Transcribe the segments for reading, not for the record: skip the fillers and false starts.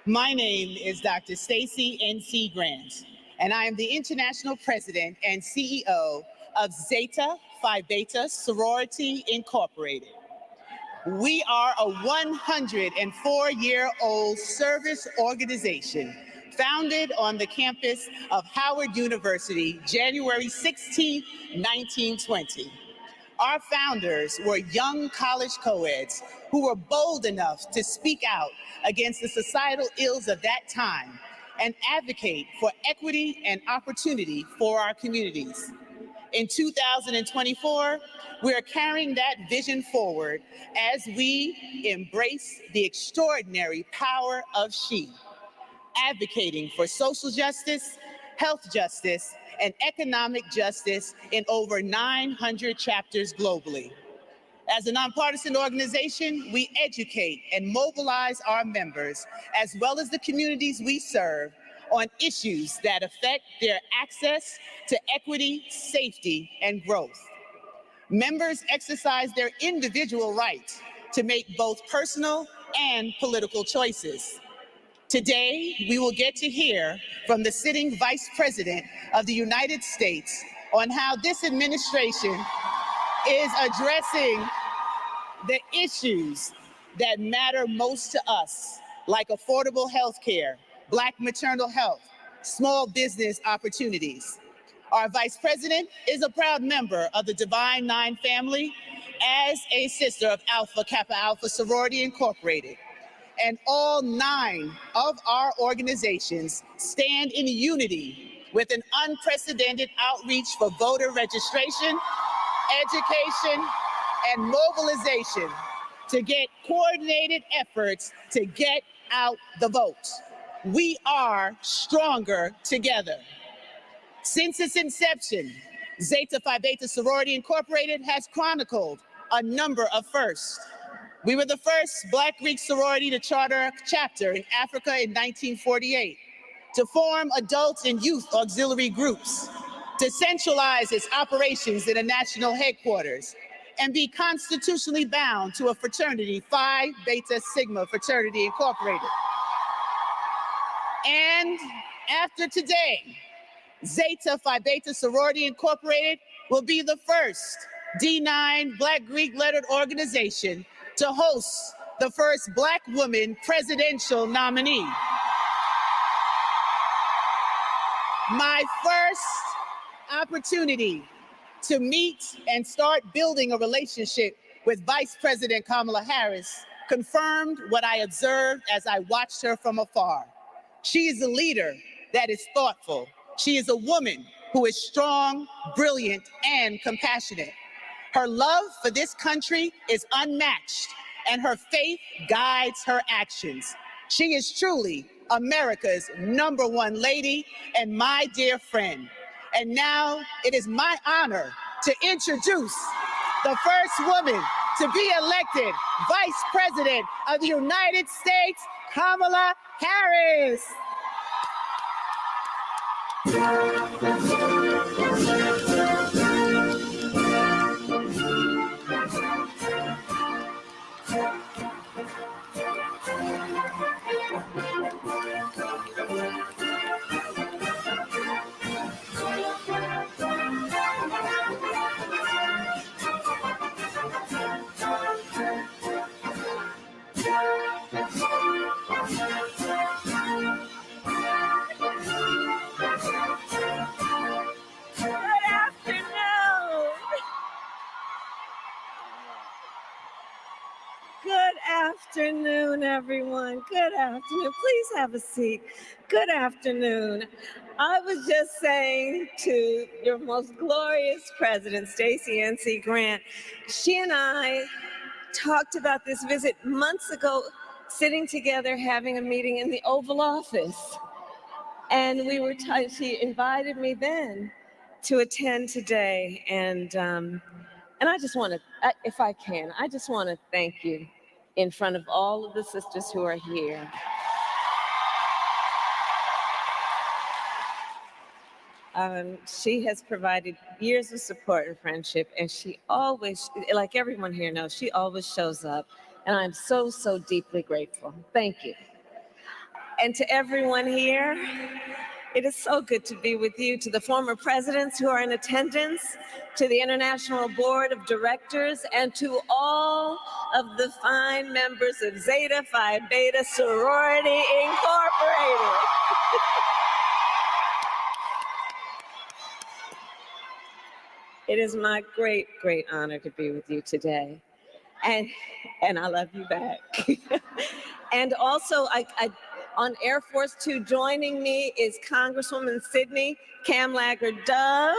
My name is Dr. Stacy N.C. Grant, and I am the International President and CEO of Zeta Phi Beta Sorority Incorporated. We are a 104-year-old service organization founded on the campus of Howard University, January 16, 1920. Our founders were young college co-eds who were bold enough to speak out against the societal ills of that time and advocate for equity and opportunity for our communities. In 2024, we are carrying that vision forward as we embrace the extraordinary power of she, advocating for social justice, health justice, and economic justice in over 900 chapters globally. As a nonpartisan organization, we educate and mobilize our members, as well as the communities we serve, on issues that affect their access to equity, safety, and growth. Members exercise their individual right to make both personal and political choices. Today, we will get to hear from the sitting Vice President of the United States on how this administration is addressing the issues that matter most to us, like affordable health care, Black maternal health, small business opportunities. Our Vice President is a proud member of the Divine Nine family as a sister of Alpha Kappa Alpha Sorority Incorporated. And all 9 of our organizations stand in unity with an unprecedented outreach for voter registration, education, and mobilization to get coordinated efforts to get out the vote. We are stronger together. Since its inception, Zeta Phi Beta Sorority Incorporated has chronicled a number of firsts. We were the first Black Greek sorority to charter a chapter in Africa in 1948, to form adult and youth auxiliary groups, to centralize its operations in a national headquarters, and be constitutionally bound to a fraternity, Phi Beta Sigma Fraternity Incorporated. And after today, Zeta Phi Beta Sorority Incorporated will be the first D9 Black Greek lettered organization to host the first Black woman presidential nominee. My first opportunity to meet and start building a relationship with Vice President Kamala Harris confirmed what I observed as I watched her from afar. She is a leader that is thoughtful. She is a woman who is strong, brilliant, and compassionate. Her love for this country is unmatched, and her faith guides her actions. She is truly America's #1 lady and my dear friend. And now it is my honor to introduce the first woman to be elected Vice President of the United States, Kamala Harris. Good afternoon, everyone. Good afternoon. Please have a seat. Good afternoon. I was just saying to your most glorious president, Stacey N.C. Grant, she and I talked about this visit months ago, sitting together, having a meeting in the Oval Office. And she invited me then to attend today. And I just want to, if I can, I just want to thank you in front of all of the sisters who are here. She has provided years of support and friendship, and she always, like everyone here knows, she always shows up, and I'm so, so deeply grateful. Thank you. And to everyone here, it is so good to be with you. To the former presidents who are in attendance, to the International Board of Directors, and to all of the fine members of Zeta Phi Beta Sorority Incorporated. It is my great, great honor to be with you today. And I love you back. And also, on Air Force Two, joining me is Congresswoman Sydney Kamlager-Dove.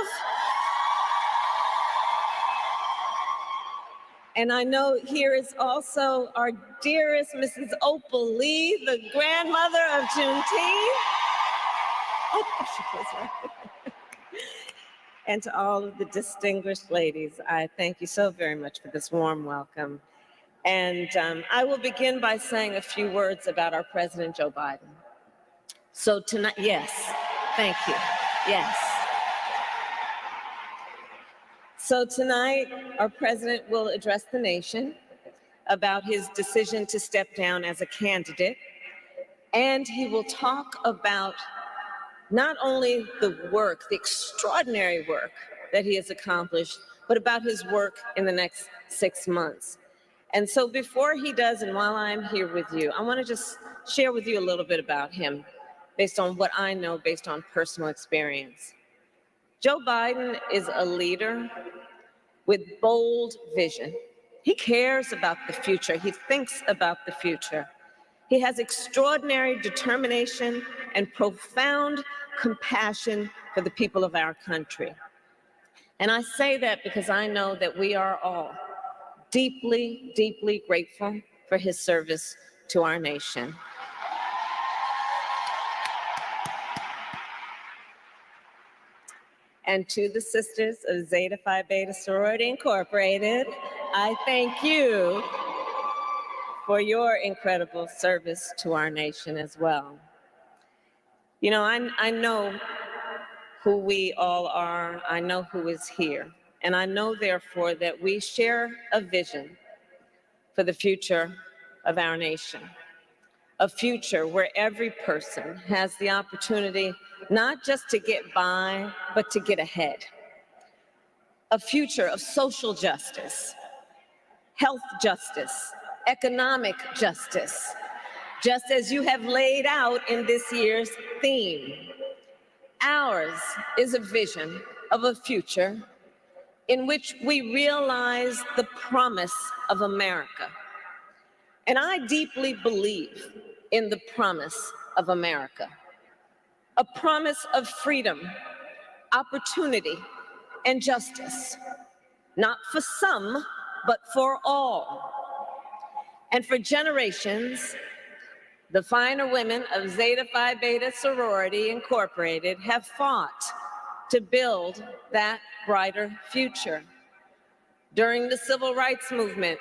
And I know here is also our dearest Mrs. Opal Lee, the grandmother of Juneteenth. Oh, she was right. And to all of the distinguished ladies, I thank you so very much for this warm welcome. And I will begin by saying a few words about our President, Joe Biden. So tonight, yes, thank you, yes. So tonight, our president will address the nation about his decision to step down as a candidate, and he will talk about not only the work, the extraordinary work that he has accomplished, but about his work in the next 6 months. And so before he does, and while I'm here with you, I want to just share with you a little bit about him based on what I know, based on personal experience. Joe Biden is a leader with bold vision. He cares about the future. He thinks about the future. He has extraordinary determination and profound compassion for the people of our country. And I say that because I know that we are all deeply, deeply grateful for his service to our nation. And to the sisters of Zeta Phi Beta Sorority Incorporated, I thank you for your incredible service to our nation as well. You know, I know who we all are. I know who is here. And I know, therefore, that we share a vision for the future of our nation, a future where every person has the opportunity not just to get by, but to get ahead, a future of social justice, health justice, economic justice, just as you have laid out in this year's theme. Ours is a vision of a future in which we realize the promise of America. And I deeply believe in the promise of America, a promise of freedom, opportunity, and justice, not for some, but for all. And for generations, the finer women of Zeta Phi Beta Sorority Incorporated have fought to build that brighter future. During the Civil Rights Movement,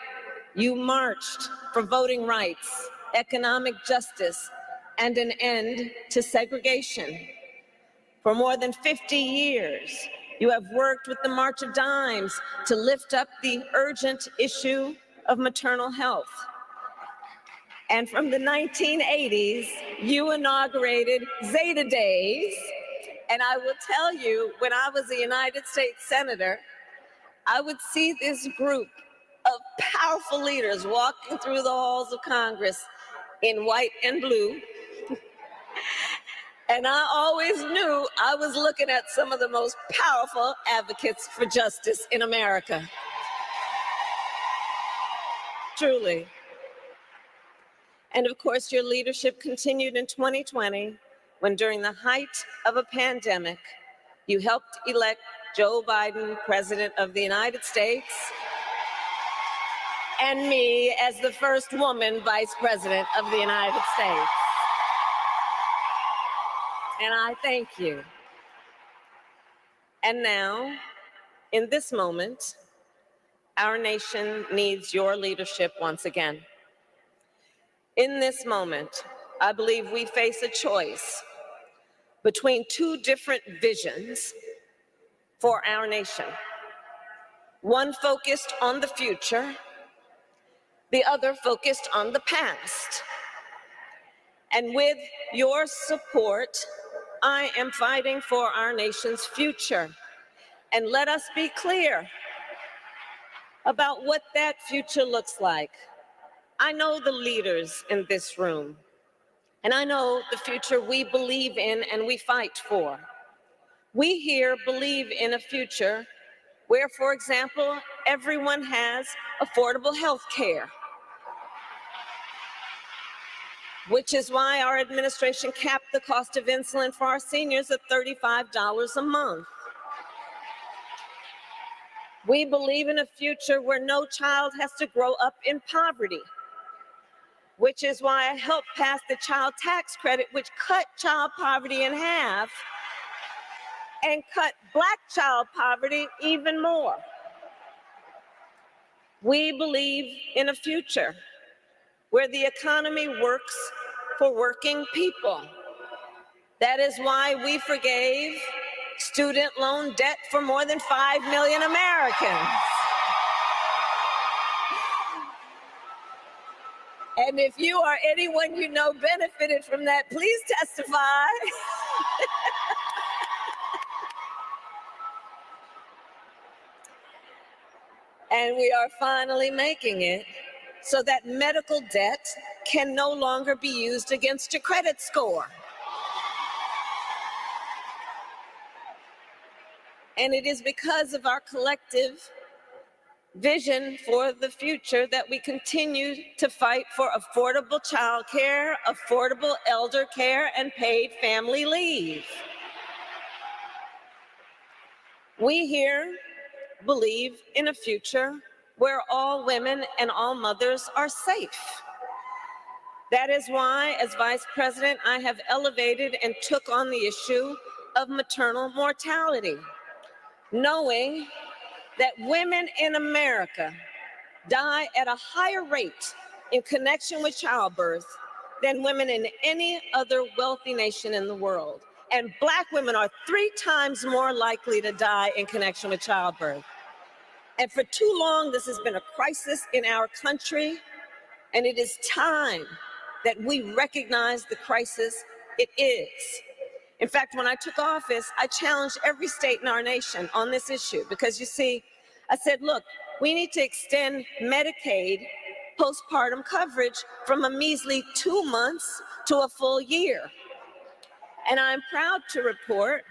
you marched for voting rights, economic justice, and an end to segregation. For more than 50 years, you have worked with the March of Dimes to lift up the urgent issue of maternal health. And from the 1980s, you inaugurated Zeta Days. And I will tell you, when I was a United States Senator, I would see this group of powerful leaders walking through the halls of Congress in white and blue. And I always knew I was looking at some of the most powerful advocates for justice in America. Truly. And of course, your leadership continued in 2020, when during the height of a pandemic, you helped elect Joe Biden, President of the United States, and me as the first woman Vice President of the United States. And I thank you. And now, in this moment, our nation needs your leadership once again. In this moment, I believe we face a choice between two different visions for our nation. One focused on the future, the other focused on the past. And with your support, I am fighting for our nation's future. And let us be clear about what that future looks like. I know the leaders in this room, and I know the future we believe in and we fight for. We here believe in a future where, for example, everyone has affordable health care, which is why our administration capped the cost of insulin for our seniors at $35 a month. We believe in a future where no child has to grow up in poverty, which is why I helped pass the child tax credit, which cut child poverty in half and cut Black child poverty even more. We believe in a future where the economy works for working people. That is why we forgave student loan debt for more than 5 million Americans. And if you or anyone you know benefited from that, please testify. And we are finally making it so that medical debt can no longer be used against your credit score. And it is because of our collective vision for the future that we continue to fight for affordable child care, affordable elder care, and paid family leave. We here believe in a future where all women and all mothers are safe. That is why, as Vice President, I have elevated and took on the issue of maternal mortality, knowing that women in America die at a higher rate in connection with childbirth than women in any other wealthy nation in the world. And Black women are 3 times more likely to die in connection with childbirth. And for too long, this has been a crisis in our country, and it is time that we recognize the crisis it is. In fact, when I took office, I challenged every state in our nation on this issue because, you see, I said, look, we need to extend Medicaid postpartum coverage from a measly 2 months to a full year. And I'm proud to report,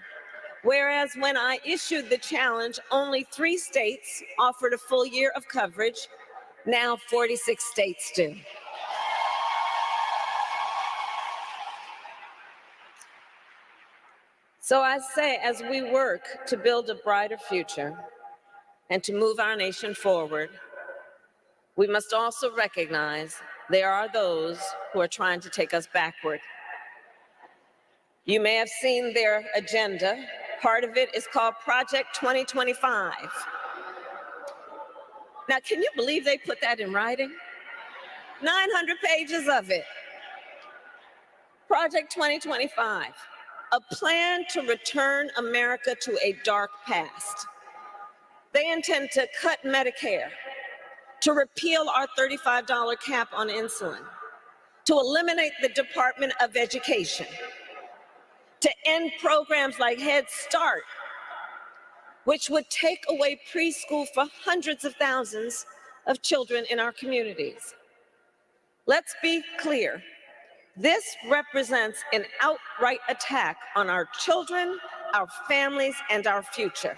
whereas when I issued the challenge, only 3 states offered a full year of coverage, now 46 states do. So I say, as we work to build a brighter future and to move our nation forward, we must also recognize there are those who are trying to take us backward. You may have seen their agenda. Part of it is called Project 2025. Now, can you believe they put that in writing? 900 pages of it. Project 2025, a plan to return America to a dark past. They intend to cut Medicare, to repeal our $35 cap on insulin, to eliminate the Department of Education, to end programs like Head Start, which would take away preschool for hundreds of thousands of children in our communities. Let's be clear. This represents an outright attack on our children, our families, and our future.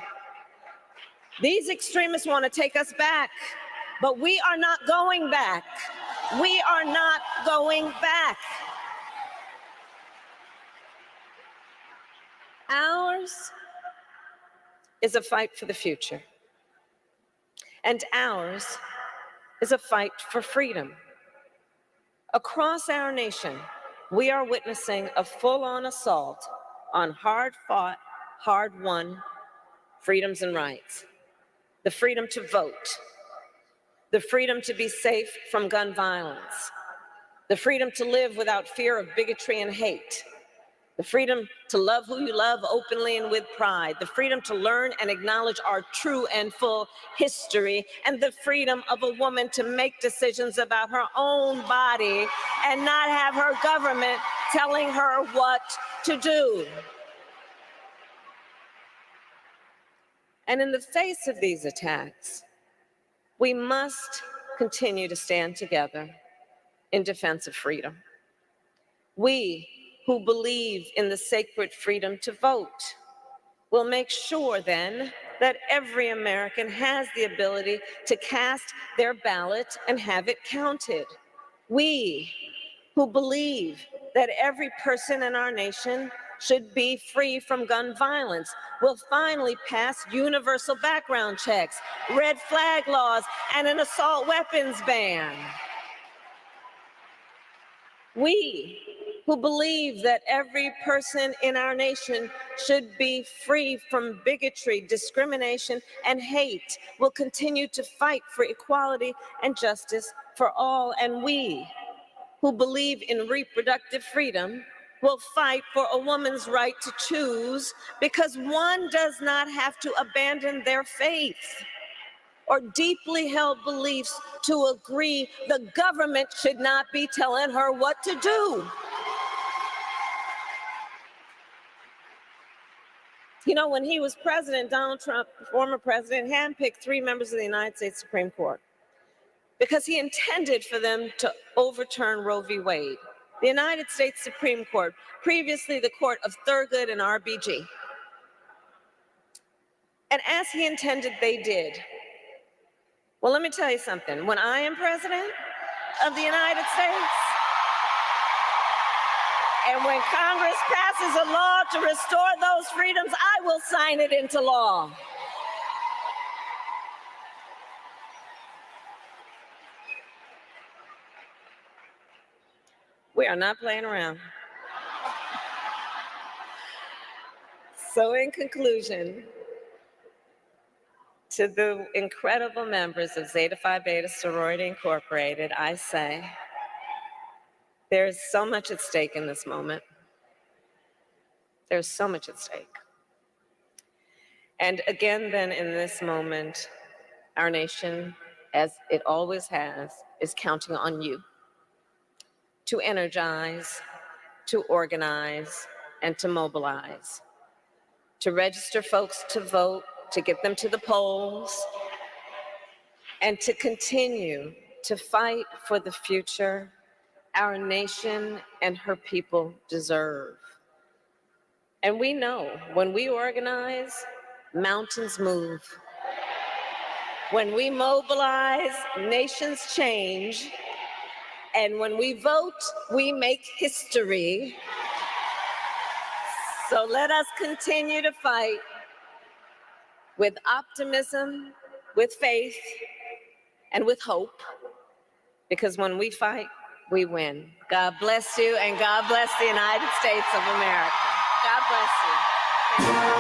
These extremists want to take us back, but we are not going back. We are not going back. Ours is a fight for the future, and ours is a fight for freedom. Across our nation, we are witnessing a full-on assault on hard-fought, hard-won freedoms and rights. The freedom to vote, the freedom to be safe from gun violence, the freedom to live without fear of bigotry and hate, The freedom to love who you love openly and with pride, the freedom to learn and acknowledge our true and full history, and the freedom of a woman to make decisions about her own body and not have her government telling her what to do. And in the face of these attacks, we must continue to stand together in defense of freedom. We who believe in the sacred freedom to vote will make sure then that every American has the ability to cast their ballot and have it counted. We who believe that every person in our nation should be free from gun violence will finally pass universal background checks, red flag laws, and an assault weapons ban. We who believe that every person in our nation should be free from bigotry, discrimination, and hate will continue to fight for equality and justice for all. And we who believe in reproductive freedom will fight for a woman's right to choose, because one does not have to abandon their faith or deeply held beliefs to agree the government should not be telling her what to do. You know, when he was president, Donald Trump, former president, handpicked 3 members of the United States Supreme Court because he intended for them to overturn Roe v. Wade, the United States Supreme Court, previously the court of Thurgood and RBG. And as he intended, they did. Well, let me tell you something. When I am president of the United States, and when Congress passes a law to restore those freedoms, I will sign it into law. We are not playing around. So in conclusion, to the incredible members of Zeta Phi Beta Sorority Incorporated, I say, there is so much at stake in this moment. There's so much at stake. And again, then, in this moment, our nation, as it always has, is counting on you to energize, to organize, and to mobilize, to register folks to vote, to get them to the polls, and to continue to fight for the future our nation and her people deserve. And we know when we organize, mountains move. When we mobilize, nations change. And when we vote, we make history. So let us continue to fight with optimism, with faith, and with hope, because when we fight, we win. God bless you, and God bless the United States of America. God bless you. Thank you.